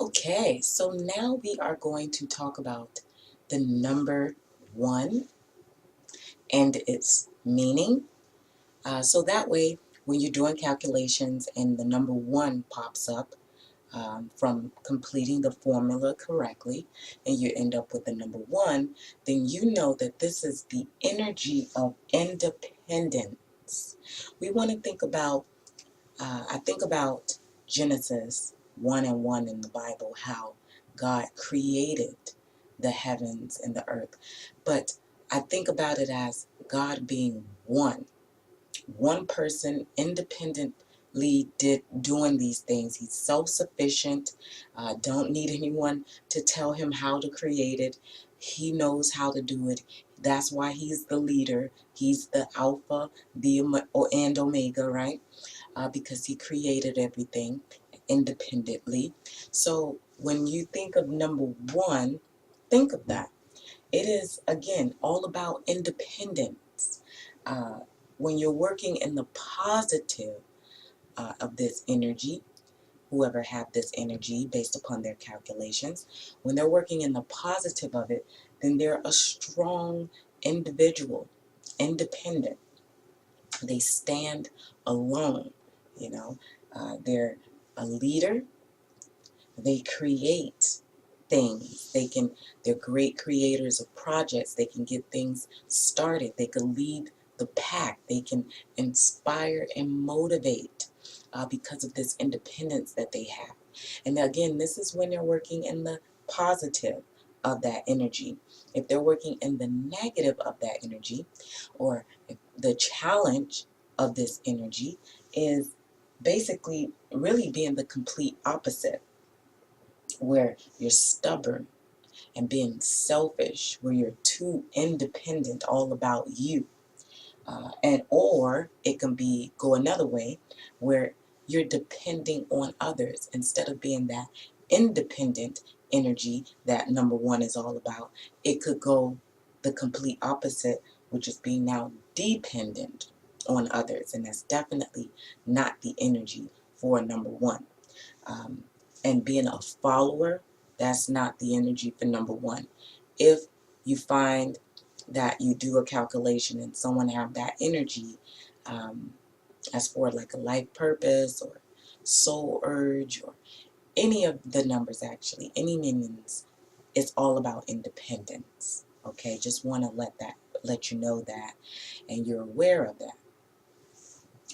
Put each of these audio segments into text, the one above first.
Okay, so now we are going to talk about the number 1 and its meaning. So that way, when you're doing calculations and the number 1 pops up from completing the formula correctly, and you end up with the number 1, then you know that this is the energy of independence. We want to think about, I think about Genesis 1 and 1 in the Bible, how God created the heavens and the earth. But I think about it as God being one person independently doing these things. He's self-sufficient, don't need anyone to tell him how to create it. He knows how to do it. That's why he's the leader. He's the Alpha, and Omega, right? Because he created everything independently. So when you think of number 1, think of that. It is, again, all about independence. When you're working in the positive of this energy, whoever have this energy based upon their calculations, when they're working in the positive of it, then they're a strong individual, independent. They stand alone, you know. They're a leader. They create things. They're great creators of projects. They can get things started. They can lead the pack. They can inspire and motivate because of this independence that they have. And again, this is when they're working in the positive of that energy. If they're working in the negative of that energy, or if the challenge of this energy is basically really being the complete opposite, where you're stubborn and being selfish, where you're too independent, all about you. Or it can be go another way, where you're depending on others instead of being that independent energy that number 1 is all about. It could go the complete opposite, which is being now dependent on others, and that's definitely not the energy for number 1. Um, and being a follower, that's not the energy for number 1. If you find that you do a calculation and someone have that energy, as for like a life purpose or soul urge or any of the numbers, actually any meanings, it's all about independence. Okay, just want to let you know that, and you're aware of that.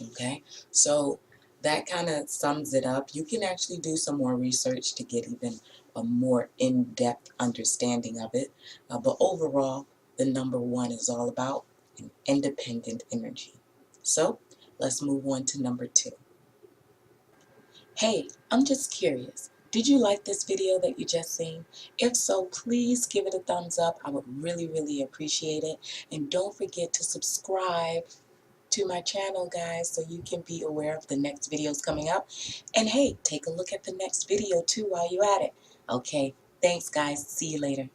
Okay, so that kind of sums it up. You can actually do some more research to get even a more in-depth understanding of it. But overall, the number 1 is all about an independent energy. So let's move on to number 2. Hey, I'm just curious. Did you like this video that you just seen? If so, please give it a thumbs up. I would really, really appreciate it. And don't forget to subscribe to my channel, guys, so you can be aware of the next videos coming up. And hey, take a look at the next video too while you're at it. Okay, thanks guys. See you later.